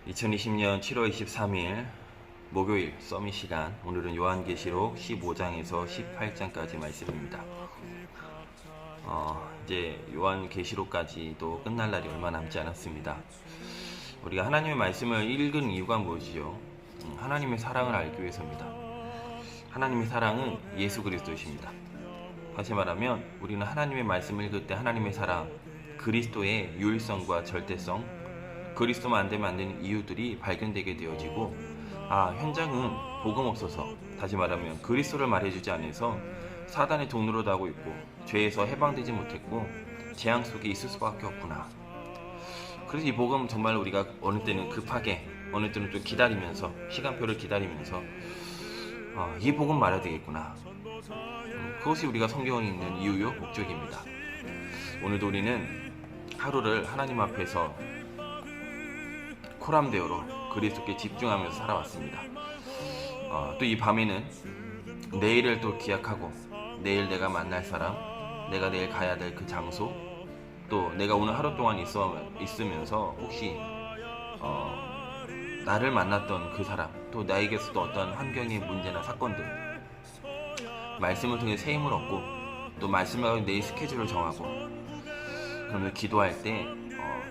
2020년 7월 23일 목요일 서밋 시간, 오늘은 요한계시록 15장에서 18장까지 말씀입니다. 이제 요한계시록까지도 끝날 날이 얼마 남지 않았습니다. 우리가 하나님의 말씀을 읽은 이유가 무엇이죠? 하나님의 사랑을 알기 위해서입니다. 하나님의 사랑은 예수 그리스도이십니다. 다시 말하면 우리는 하나님의 말씀을 읽을 때 하나님의 사랑, 그리스도의 유일성과 절대성, 그리스도만 안 되면 안 되는 이유들이 발견되게 되어지고, 현장은 복음 없어서, 다시 말하면 그리스도를 말해주지 않아서 사단의 종로로 나고 있고 죄에서 해방되지 못했고 재앙 속에 있을 수밖에 없구나. 그래서 이 복음 정말 우리가 어느 때는 급하게, 어느 때는 좀 기다리면서, 시간표를 기다리면서 이 복음 말해야 되겠구나. 그것이 우리가 성경을 읽는 이유요 목적입니다. 오늘도 우리는 하루를 하나님 앞에서 코람데오로 그리스도께 집중하면서 살아왔습니다. 또 이 밤에는 내일을 또 기약하고, 내일 내가 만날 사람, 내가 내일 가야 될 그 장소, 또 내가 오늘 하루 동안 있으면서 혹시 나를 만났던 그 사람, 또 나에게서도 어떤 환경의 문제나 사건들, 말씀을 통해 새 힘을 얻고, 또 말씀을 가지고 내일 스케줄을 정하고, 그러면 기도할 때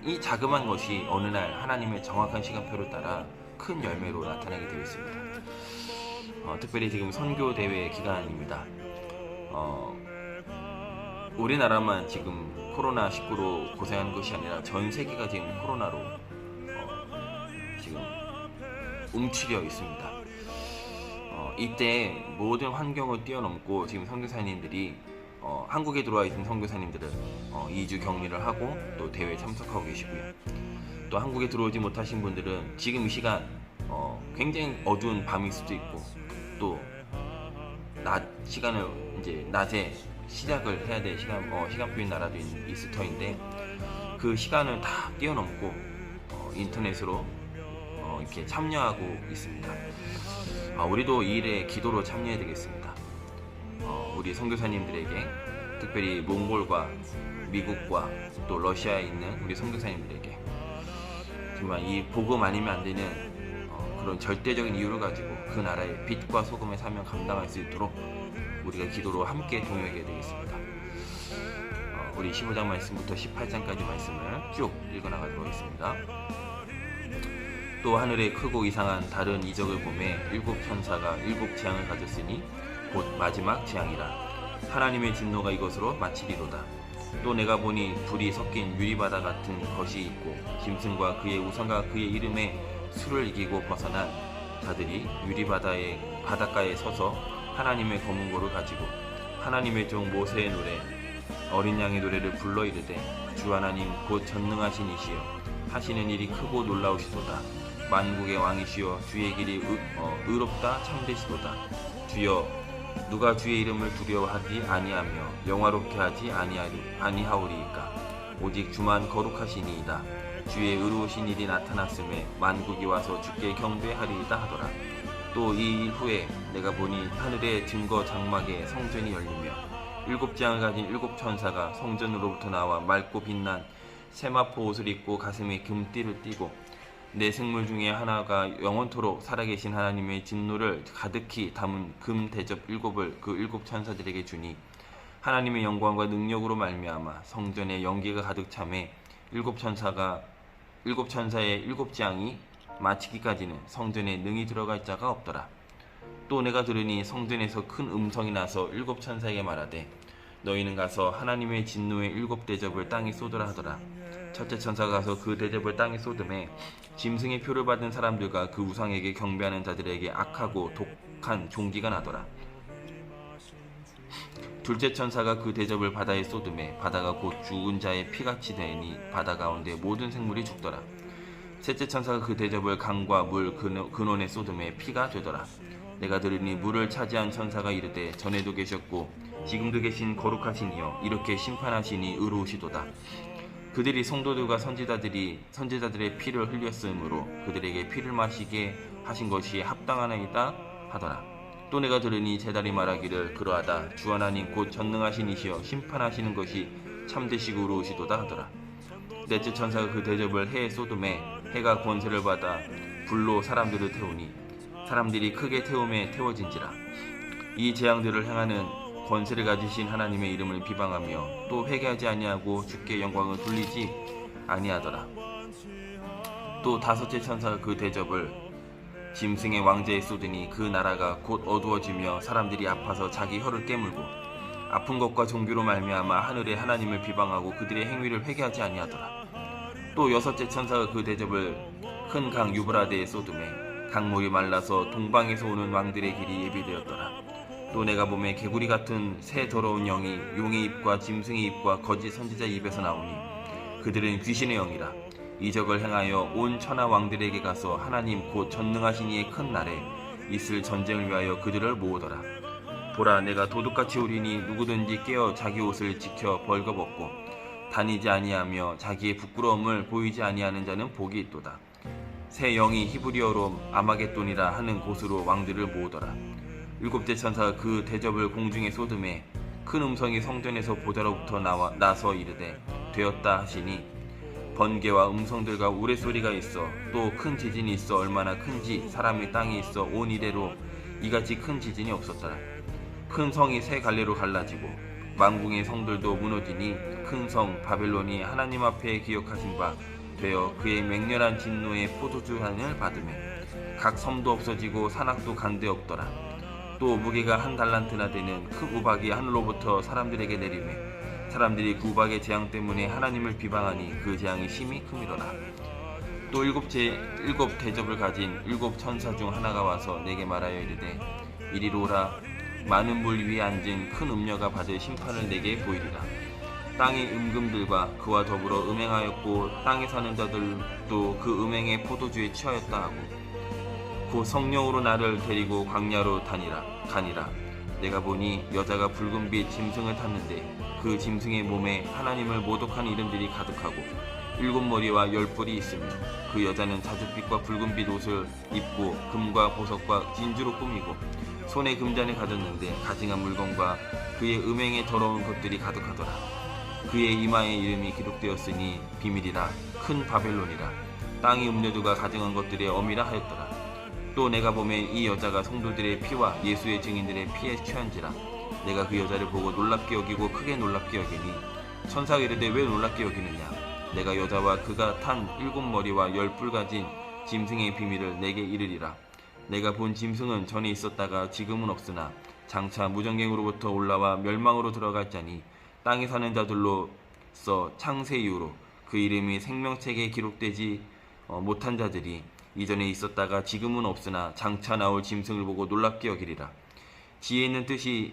이 자그마한 것이 어느 날 하나님의 정확한 시간표를 따라 큰 열매로 나타나게 되어 있습니다. 특별히 지금 선교대회 기간입니다. 우리나라만 지금 코로나19로 고생하는 것이 아니라 전 세계가 지금 코로나로 지금 움츠려 있습니다. 이때 모든 환경을 뛰어넘고 지금 선교사님들이 한국에 들어와 있는 선교사님들은 2주 격리를 하고 또 대회에 참석하고 계시고요. 또 한국에 들어오지 못하신 분들은 지금 이 시간 굉장히 어두운 밤일 수도 있고, 또 낮 시간을 이제 낮에 시작을 해야 될 시간표인 나라도 있을 터인데, 그 시간을 다 뛰어넘고 인터넷으로 이렇게 참여하고 있습니다. 우리도 이 일에 기도로 참여해야 되겠습니다. 우리 선교사님들에게, 특별히 몽골과 미국과 또 러시아에 있는 우리 선교사님들에게 정말 이 복음 아니면 안 되는 그런 절대적인 이유를 가지고 그 나라의 빛과 소금의 사명 감당할 수 있도록 우리가 기도로 함께 동역해야 되겠습니다. 우리 15장 말씀부터 18장까지 말씀을 쭉 읽어나가도록 하겠습니다. 또 하늘에 크고 이상한 다른 이적을 보매 일곱 천사가 일곱 재앙을 가졌으니 곧 마지막 재앙이라. 하나님의 진노가 이것으로 마치리로다. 또 내가 보니 불이 섞인 유리바다 같은 것이 있고, 짐승과 그의 우상과 그의 이름에 수를 이기고 벗어난 자들이 유리바다의 바닷가에 서서 하나님의 검은고를 가지고 하나님의 종 모세의 노래, 어린 양의 노래를 불러 이르되, 주 하나님 곧 전능하신 이시여 하시는 일이 크고 놀라우시도다. 만국의 왕이시여 주의 길이 의롭다 참되시도다. 주여, 누가 주의 이름을 두려워하지 아니하며 영화롭게 하지 아니하오리이까. 오직 주만 거룩하시니이다. 주의 의로우신 일이 나타났음에 만국이 와서 주께 경배하리이다 하더라. 또 이 일 후에 내가 보니 하늘의 증거 장막에 성전이 열리며 일곱 재앙을 가진 일곱 천사가 성전으로부터 나와 맑고 빛난 세마포 옷을 입고 가슴에 금띠를 띠고, 내 생물 중에 하나가 영원토록 살아계신 하나님의 진노를 가득히 담은 금 대접 일곱을 그 일곱 천사들에게 주니, 하나님의 영광과 능력으로 말미암아 성전에 연기가 가득 차매 일곱 천사의 일곱 재앙이 마치기까지는 성전에 능히 들어갈 자가 없더라. 또 내가 들으니 성전에서 큰 음성이 나서 일곱 천사에게 말하되, 너희는 가서 하나님의 진노의 일곱 대접을 땅에 쏟으라 하더라. 첫째 천사가 가서 그 대접을 땅에 쏟음에 짐승의 표를 받은 사람들과 그 우상에게 경배하는 자들에게 악하고 독한 종기가 나더라. 둘째 천사가 그 대접을 바다에 쏟음에 바다가 곧 죽은 자의 피같이 되니 바다 가운데 모든 생물이 죽더라. 셋째 천사가 그 대접을 강과 물 근원에 쏟음에 피가 되더라. 내가 들으니 물을 차지한 천사가 이르되, 전에도 계셨고 지금도 계신 거룩하시니여 이렇게 심판하시니 의로우시도다. 그들이 성도들과 선지자들의 피를 흘렸으므로 그들에게 피를 마시게 하신 것이 합당하나이다 하더라. 또 내가 들으니 제달이 말하기를, 그러하다. 주 하나님 곧 전능하신 이시여 심판하시는 것이 참되시고 의로우시도다 하더라. 넷째 천사가 그 대접을 해에 쏟음에 해가 권세를 받아 불로 사람들을 태우니 사람들이 크게 태움에 태워진지라. 이 재앙들을 행하는 권세를 가지신 하나님의 이름을 비방하며 또 회개하지 아니하고 주께 영광을 돌리지 아니하더라. 또 다섯째 천사가 그 대접을 짐승의 왕자에 쏟으니 그 나라가 곧 어두워지며 사람들이 아파서 자기 혀를 깨물고 아픈 것과 종교로 말미암아 하늘의 하나님을 비방하고 그들의 행위를 회개하지 아니하더라. 또 여섯째 천사가 그 대접을 큰 강 유브라데에 쏟음에 강물이 말라서 동방에서 오는 왕들의 길이 예비되었더라. 또 내가 보매 개구리 같은 새 더러운 영이 용의 입과 짐승의 입과 거짓 선지자의 입에서 나오니 그들은 귀신의 영이라. 이적을 행하여 온 천하 왕들에게 가서 하나님 곧 전능하신 이의 큰 날에 있을 전쟁을 위하여 그들을 모으더라. 보라, 내가 도둑같이 오리니 누구든지 깨어 자기 옷을 지켜 벌거벗고 다니지 아니하며 자기의 부끄러움을 보이지 아니하는 자는 복이 있도다. 새 영이 히브리어로 아마겟돈이라 하는 곳으로 왕들을 모으더라. 일곱째 천사가 그 대접을 공중에 쏟음에 큰 음성이 성전에서 보좌로부터 나서 이르되 되었다 하시니 번개와 음성들과 우레소리가 있어 또 큰 지진이 있어 얼마나 큰지 사람이 땅에 있어 온 이래로 이같이 큰 지진이 없었더라. 큰 성이 세 갈래로 갈라지고 만궁의 성들도 무너지니 큰 성 바벨론이 하나님 앞에 기억하신 바 되어 그의 맹렬한 진노의 포도주잔을 받으며 각 섬도 없어지고 산악도 간데 없더라. 또 무게가 한 달란트나 되는 큰 우박이 하늘로부터 사람들에게 내리매 사람들이 그 우박의 재앙 때문에 하나님을 비방하니 그 재앙이 심히 크미더라. 또 일곱 대접을 가진 일곱 천사 중 하나가 와서 내게 말하여 이르되 이리로 오라. 많은 물 위에 앉은 큰 음녀가 받을 심판을 내게 보이리라. 땅의 임금들과 그와 더불어 음행하였고 땅에 사는 자들도 그 음행의 포도주에 취하였다 하고 곧 성령으로 나를 데리고 광야로 가니라. 내가 보니 여자가 붉은 빛 짐승을 탔는데 그 짐승의 몸에 하나님을 모독하는 이름들이 가득하고 일곱 머리와 열 뿔이 있으며 그 여자는 자줏빛과 붉은빛 옷을 입고 금과 보석과 진주로 꾸미고 손에 금잔을 가졌는데 가증한 물건과 그의 음행에 더러운 것들이 가득하더라. 그의 이마에 이름이 기록되었으니 비밀이라 큰 바벨론이라 땅의 음료들과 가증한 것들의 어미라 하였더라. 또 내가 보매 이 여자가 성도들의 피와 예수의 증인들의 피에 취한지라. 내가 그 여자를 보고 놀랍게 여기고 크게 놀랍게 여기니 천사가 이르되 왜 놀랍게 여기느냐. 내가 여자와 그가 탄 일곱 머리와 열 뿔 가진 짐승의 비밀을 내게 이르리라. 내가 본 짐승은 전에 있었다가 지금은 없으나 장차 무정갱으로부터 올라와 멸망으로 들어갈 자니 땅에 사는 자들로서 창세 이후로 그 이름이 생명책에 기록되지 못한 자들이 이전에 있었다가 지금은 없으나 장차 나올 짐승을 보고 놀랍게 여기리라. 지혜 있는 뜻이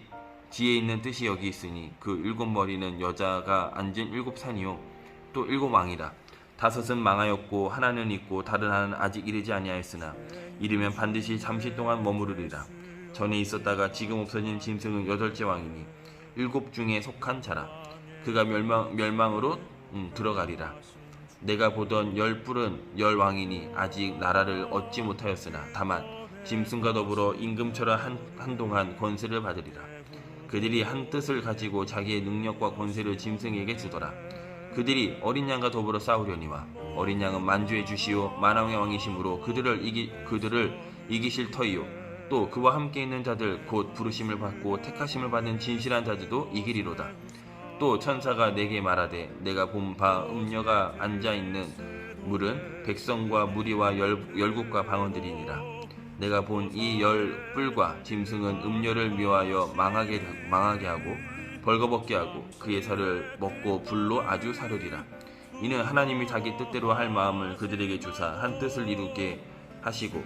여기 있으니 그 일곱 머리는 여자가 앉은 일곱 산이요 또 일곱 왕이라. 다섯은 망하였고 하나는 있고 다른 하나는 아직 이르지 아니하였으나 이르면 반드시 잠시 동안 머무르리라. 전에 있었다가 지금 없어진 짐승은 여덟째 왕이니 일곱 중에 속한 자라. 그가 멸망으로 들어가리라. 내가 보던 열 뿔은 열 왕이니 아직 나라를 얻지 못하였으나 다만 짐승과 더불어 임금처럼 한동안 권세를 받으리라. 그들이 한 뜻을 가지고 자기의 능력과 권세를 짐승에게 주더라. 그들이 어린 양과 더불어 싸우려니와 어린 양은 만주의 주시오 만왕의 왕이심으로 그들을 이기실 터이요 또 그와 함께 있는 자들 곧 부르심을 받고 택하심을 받는 진실한 자들도 이기리로다. 또 천사가 내게 말하되 내가 본 바 음녀가 앉아있는 물은 백성과 무리와 열국과 방언들이니라. 내가 본 이 열 뿔과 짐승은 음녀를 묘하여 망하게 하고 벌거벗게 하고 그의 살을 먹고 불로 아주 사르리라. 이는 하나님이 자기 뜻대로 할 마음을 그들에게 주사 한 뜻을 이루게 하시고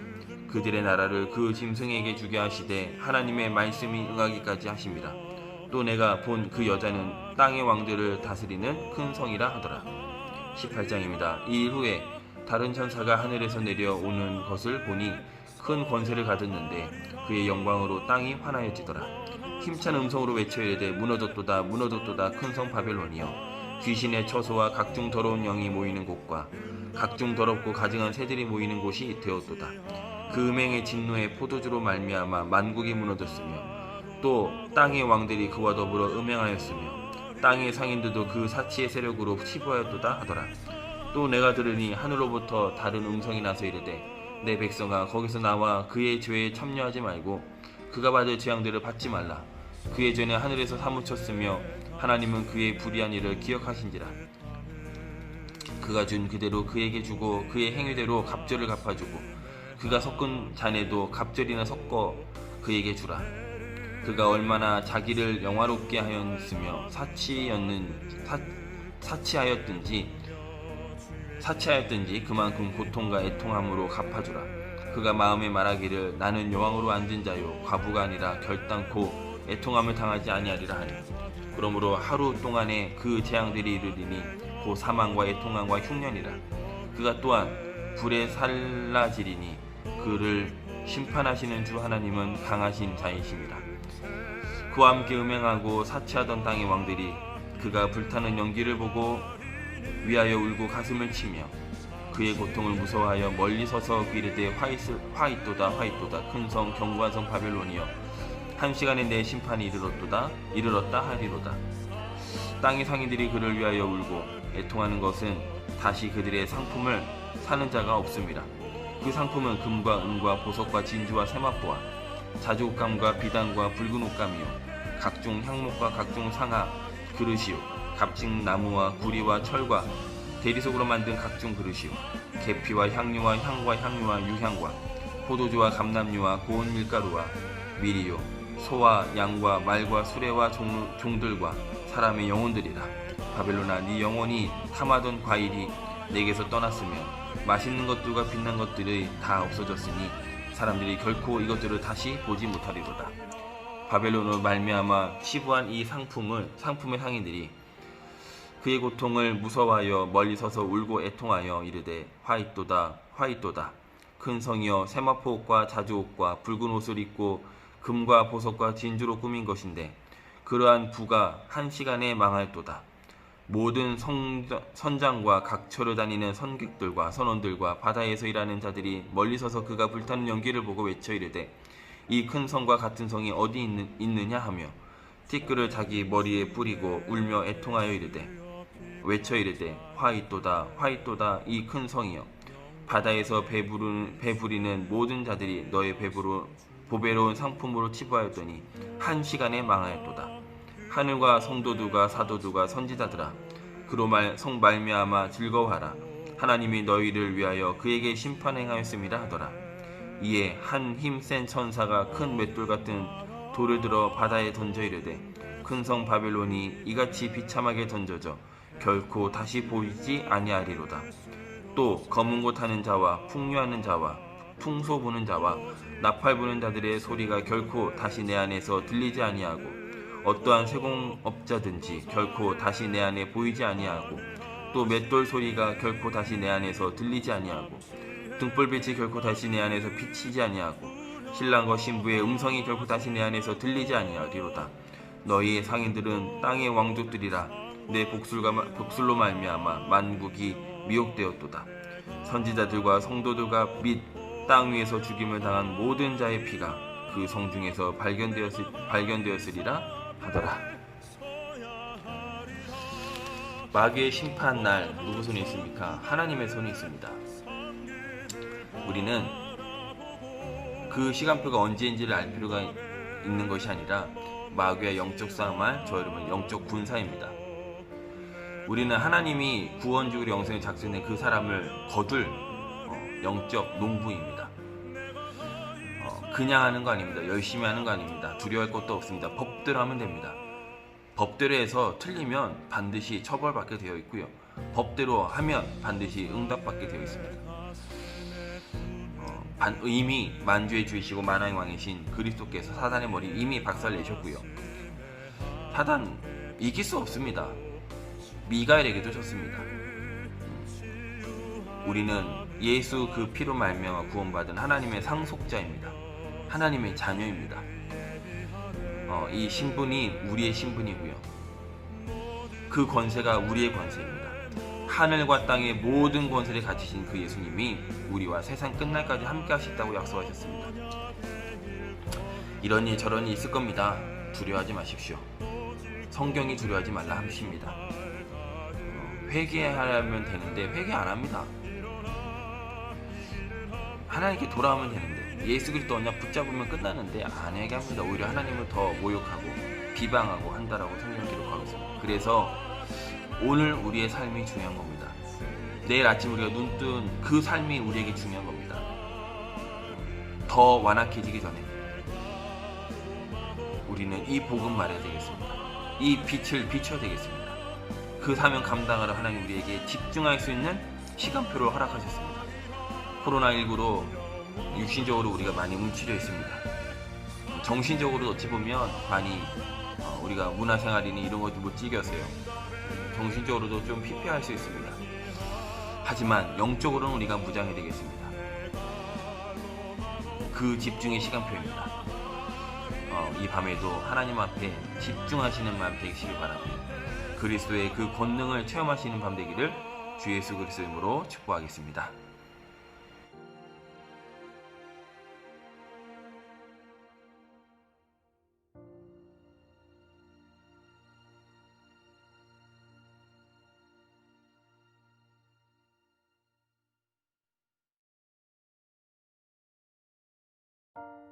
그들의 나라를 그 짐승에게 주게 하시되 하나님의 말씀이 응하기까지 하심이라. 또 내가 본 그 여자는 땅의 왕들을 다스리는 큰 성이라 하더라. 18장입니다. 이 일 후에 다른 천사가 하늘에서 내려오는 것을 보니 큰 권세를 가졌는데 그의 영광으로 땅이 환하여지더라. 힘찬 음성으로 외쳐 이르되 무너졌도다 무너졌도다 큰 성 바벨론이여 귀신의 처소와 각종 더러운 영이 모이는 곳과 각종 더럽고 가증한 새들이 모이는 곳이 되었도다. 그 음행의 진노의 포도주로 말미암아 만국이 무너졌으며 또 땅의 왕들이 그와 더불어 음행하였으며 땅의 상인들도 그 사치의 세력으로 치부하였도다 하더라. 또 내가 들으니 하늘로부터 다른 음성이 나서 이르되 내 백성아 거기서 나와 그의 죄에 참여하지 말고 그가 받을 재앙들을 받지 말라. 그의 전에 하늘에서 사무쳤으며 하나님은 그의 불의한 일을 기억하신지라. 그가 준 그대로 그에게 주고 그의 행위대로 갑절을 갚아주고 그가 섞은 잔에도 갑절이나 섞어 그에게 주라. 그가 얼마나 자기를 영화롭게 하였으며 사치하였든지 그만큼 고통과 애통함으로 갚아주라. 그가 마음에 말하기를 나는 여왕으로 앉은 자요 과부가 아니라 결단코 애통함을 당하지 아니하리라 하니 그러므로 하루 동안에 그 재앙들이 이르리니 곧 사망과 애통함과 흉년이라. 그가 또한 불에 살라지리니 그를 심판하시는 주 하나님은 강하신 자이심이라. 그와 함께 음행하고 사치하던 땅의 왕들이 그가 불타는 연기를 보고 위하여 울고 가슴을 치며 그의 고통을 무서워하여 멀리 서서 그 이르되 화이또다 큰 성 견고한 성 바벨론이여 한 시간에 내 심판이 이르렀다 하리로다. 땅의 상인들이 그를 위하여 울고 애통하는 것은 다시 그들의 상품을 사는 자가 없음이라. 그 상품은 금과 은과 보석과 진주와 세마포와 자주옷감과 비단과 붉은 옷감이요 각종 향목과 각종 상아 그릇이요 값진 나무와 구리와 철과 대리석으로 만든 각종 그릇이요 계피와 향료와 향과 향유와 유향과 포도주와 감람류와 고운 밀가루와 밀이요 소와 양과 말과 수레와 종들과 사람의 영혼들이라. 바벨론아 네 영혼이 탐하던 과일이 내게서 떠났으며 맛있는 것들과 빛난 것들이 다 없어졌으니 사람들이 결코 이것들을 다시 보지 못하리로다. 바벨론으로 말미암아 치부한 이 상품의 상인들이 그의 고통을 무서워하여 멀리 서서 울고 애통하여 이르되 화이또다 큰 성이여 세마포 옷과 자주옷과 붉은 옷을 입고 금과 보석과 진주로 꾸민 것인데 그러한 부가 한 시간에 망할도다. 모든 선장과 각처를 다니는 선객들과 선원들과 바다에서 일하는 자들이 멀리 서서 그가 불타는 연기를 보고 외쳐 이르되 이 큰 성과 같은 성이 어디 있느냐 하며 티끌을 자기 머리에 뿌리고 울며 애통하여 외쳐 이르되 화이또다 이 큰 성이여 바다에서 배부리는 모든 자들이 너의 보배로운 상품으로 치부하였더니 한 시간에 망하였도다. 하늘과 성도들과 사도들과 선지자들아 그로 말미암아 즐거워하라. 하나님이 너희를 위하여 그에게 심판 행하였음이라 하더라. 이에 한 힘센 천사가 큰 맷돌 같은 돌을 들어 바다에 던져 이르되 큰 성 바벨론이 이같이 비참하게 던져져 결코 다시 보이지 아니하리로다. 또 검은 곳 하는 자와 풍류하는 자와 풍소 부는 자와 나팔 부는 자들의 소리가 결코 다시 내 안에서 들리지 아니하고 어떠한 세공업자든지 결코 다시 내 안에 보이지 아니하고 또 맷돌 소리가 결코 다시 내 안에서 들리지 아니하고 등불빛이 결코 다시 내 안에서 비치지 아니하고 신랑과 신부의 음성이 결코 다시 내 안에서 들리지 아니하리로다. 너희의 상인들은 땅의 왕족들이라. 내 복술로 말미암아 만국이 미혹되었도다. 선지자들과 성도들과 및 땅 위에서 죽임을 당한 모든 자의 피가 그 성 중에서 발견되었으리라 하더라. 마귀의 심판 날 누구 손에 있습니까? 하나님의 손에 있습니다. 우리는 그 시간표가 언제인지를 알 필요가 있는 것이 아니라 마귀와 영적 싸움할 저 여러분 영적 군사입니다. 우리는 하나님이 구원주의로 영생에 작성된 그 사람을 거둘 영적 농부입니다. 그냥 하는 거 아닙니다. 열심히 하는 거 아닙니다. 두려워할 것도 없습니다. 법대로 하면 됩니다. 법대로 해서 틀리면 반드시 처벌받게 되어 있고요. 법대로 하면 반드시 응답받게 되어 있습니다. 이미 만주의 주이시고 만왕의 왕이신 그리스도께서 사단의 머리 이미 박살내셨고요. 사단 이길 수 없습니다. 미가엘에게도 졌습니다. 우리는 예수 그 피로 말미암아 구원받은 하나님의 상속자입니다. 하나님의 자녀입니다. 이 신분이 우리의 신분이고요. 그 권세가 우리의 권세입니다. 하늘과 땅의 모든 권세를 가지신 그 예수님이 우리와 세상 끝날까지 함께 하시다고 약속하셨습니다. 이러니 저러니 있을 겁니다. 두려워하지 마십시오. 성경이 두려워하지 말라 하십니다. 회개하면 되는데 회개 안 합니다. 하나님께 돌아오면 되는데 예수 그리스도 언약 붙잡으면 끝나는데 안 회개합니다. 오히려 하나님을 더 모욕하고 비방하고 한다라고 성경 기록하고 있습니다. 그래서 오늘 우리의 삶이 중요한 겁니다. 내일 아침 우리가 눈 뜬 그 삶이 우리에게 중요한 겁니다. 더 완악해지기 전에 우리는 이 복음 말해야 되겠습니다. 이 빛을 비춰야 되겠습니다. 그 사명 감당하러 하나님 우리에게 집중할 수 있는 시간표를 허락하셨습니다. 코로나19로 육신적으로 우리가 많이 움츠려 있습니다. 정신적으로 어찌 보면 많이 우리가 문화생활이니 이런 것도 못 즐겼어요. 정신적으로도 좀 피폐할 수 있습니다. 하지만 영적으로는 우리가 무장해야 되겠습니다. 그 집중의 시간표입니다. 이 밤에도 하나님 앞에 집중하시는 밤 되시길 바랍니다. 그리스도의 그 권능을 체험하시는 밤 되기를 주 예수 그리스도 이름으로 축복하겠습니다.